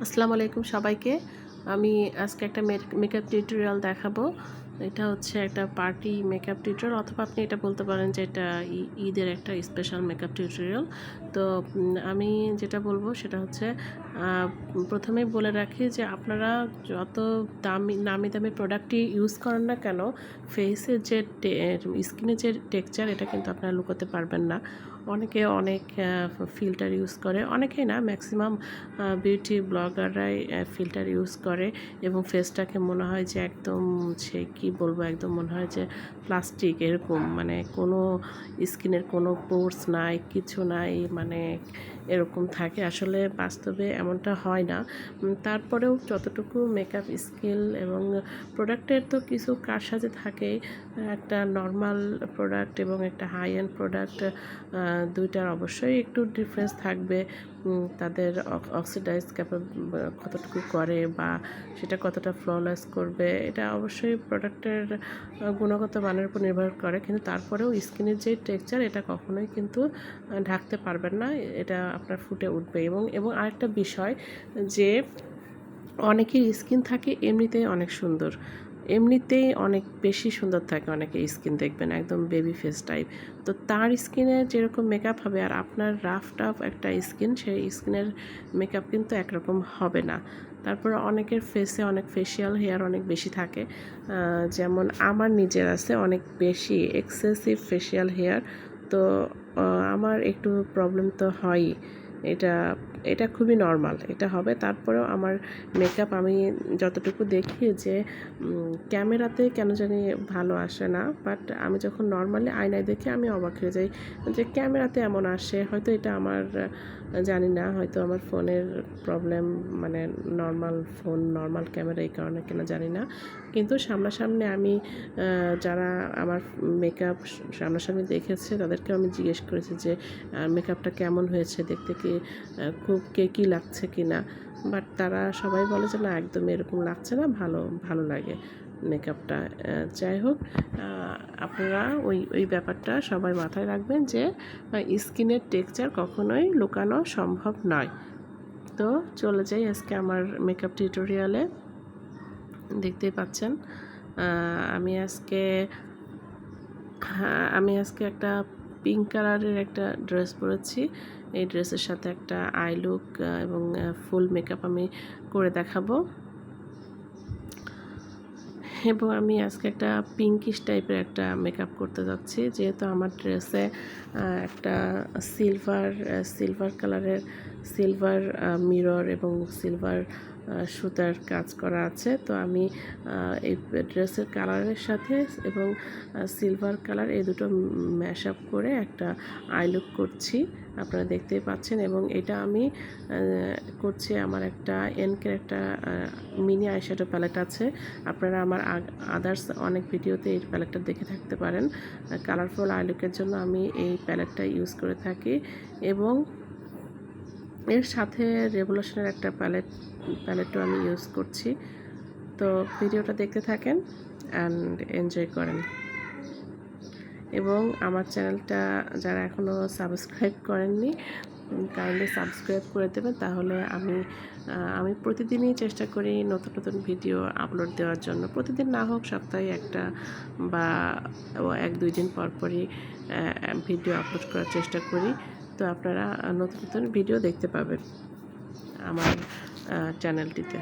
আসসালামু আলাইকুম সবাইকে। আমি আজকে একটা মেকআপ টিউটোরিয়াল দেখাবো। এটা হচ্ছে একটা পার্টি মেকআপ টিউটোরিয়াল, অথবা আপনি এটা বলতে পারেন যে এটা ঈদের একটা স্পেশাল মেকআপ টিউটোরিয়াল। তো আমি যেটা বলবো সেটা হচ্ছে, প্রথমেই বলে রাখি যে আপনারা যত নামি দামি প্রোডাক্টই ইউজ করেন না কেন, ফেসের যে স্কিনের যে টেক্সচার, এটা কিন্তু আপনারা লুকোতে পারবেন না। অনেকে অনেক ফিল্টার ইউজ করে, অনেকেই না, ম্যাক্সিমাম বিউটি ব্লগাররাই ফিল্টার ইউজ করে এবং ফেসটাকে মনে হয় যে একদম, সে কী বলবো, একদম মনে হয় যে প্লাস্টিক, এরকম, মানে কোনো স্কিনের কোনো পোর্স নাই, কিছু নাই, মানে এরকম থাকে। আসলে বাস্তবে এমনটা হয় না। তারপরেও যতটুকু মেকআপ স্কিল এবং প্রোডাক্টের তো কিছু কারসাজি থাকেই। একটা নর্মাল প্রোডাক্ট এবং একটা হাই এন্ড প্রোডাক্ট, দুইটার অবশ্যই একটু ডিফারেন্স থাকবে। তাদের অক্সিডাইজ কতটুকু করে বা সেটা কতটা ফ্ললেস করবে, এটা অবশ্যই প্রোডাক্টের গুণগত মানের উপর নির্ভর করে। কিন্তু তারপরেও স্কিনের যে টেক্সচার, এটা কখনোই কিন্তু ঢাকতে পারবেন না, এটা আপনার ফুটে উঠবে। এবং আরেকটা বিষয়, যে অনেকের স্কিন থাকে এমনিতেই অনেক সুন্দর, এমনিতেই অনেক বেশি সুন্দর থাকে অনেকের স্কিন, দেখবেন একদম বেবি ফেস টাইপ। তো তার স্কিনে যেরকম মেকআপ হবে আর আপনার রাফ টাফ একটা স্কিন, সেই স্কিনের মেকআপ কিন্তু একরকম হবে না। তারপর অনেকের ফেসে অনেক ফেশিয়াল হেয়ার অনেক বেশি থাকে, যেমন আমার নিজের আছে অনেক বেশি এক্সেসিভ ফেশিয়াল হেয়ার। তো আমার একটু প্রবলেম তো হয়ই, এটা এটা খুবই নর্মাল, এটা হবে। তারপরেও আমার মেকআপ আমি যতটুকু দেখি যে ক্যামেরাতে কেন জানি ভালো আসে না, বাট আমি যখন নর্মালি আয়নায় দেখি আমি অবাক হয়ে যাই যে ক্যামেরাতে এমন আসে। হয়তো এটা আমার, জানি না, হয়তো আমার ফোনের প্রবলেম, মানে নর্মাল ফোন, নর্মাল ক্যামেরা, এই কারণে কিনা জানি না। কিন্তু সামনাসামনি আমি, যারা আমার মেকআপ সামনাসামনি দেখেছে তাদেরকে আমি জিজ্ঞেস করেছি যে মেকআপটা কেমন হয়েছে, দেখতে কি খুব কেকি লাগছে কি না। বাট তারা সবাই বলে যে না, একদম এরকম লাগছে না, ভালো ভালো লাগে মেকআপটা। যাই হোক, আপনারা ওই ব্যাপারটা সবাই মাথায় রাখবেন যে স্কিনের টেক্সচার কখনোই লুকানো সম্ভব নয়। তো চলে যাই আজকে আমার মেকআপ টিউটোরিয়ালে। দেখতেই পাচ্ছেন, আমি আজকে একটা পিঙ্ক কালারের একটা ড্রেস পরেছি। এই ড্রেসের সাথে একটা আই লুক এবং ফুল মেকআপ আমি করে দেখাবো। এবং আমি আজকে একটা পিঙ্কিশ টাইপের একটা মেকআপ করতে যাচ্ছি, যেহেতু আমার ড্রেসে একটা সিলভার কালারের সিলভার মিরর এবং সিলভার সুতার কাজ করা আছে। তো আমি এই ড্রেসের কালারের সাথে এবং সিলভার কালার, এই দুটো ম্যাশ আপ করে একটা আই লুক করছি, আপনারা দেখতেই পাচ্ছেন। এবং এটা আমি করছি, আমার একটা এনকের একটা মিনি আইশ্যাডো প্যালেট আছে। আপনারা আমার আদার্স অনেক ভিডিওতে এই প্যালেটটা দেখে থাকতে পারেন। কালারফুল আই লুকের জন্য আমি এই প্যালেটটা ইউজ করে থাকি। এবং এর সাথে রেভলিউশনের একটা প্যালেটও আমি ইউজ করছি। তো ভিডিওটা দেখতে থাকেন অ্যান্ড এনজয় করেন। এবং আমার চ্যানেলটা যারা এখনও সাবস্ক্রাইব করেননি, কাইন্ডলি সাবস্ক্রাইব করে দেবেন। তাহলে আমি প্রতিদিনই চেষ্টা করি নতুন নতুন ভিডিও আপলোড দেওয়ার জন্য। প্রতিদিন না হোক, সপ্তাহে একটা বা 1-2 দিন পর পরই ভিডিও আপলোড করার চেষ্টা করি। তো আপনারা নতুন নতুন ভিডিও দেখতে পাবেন আমার চ্যানেলটিতে।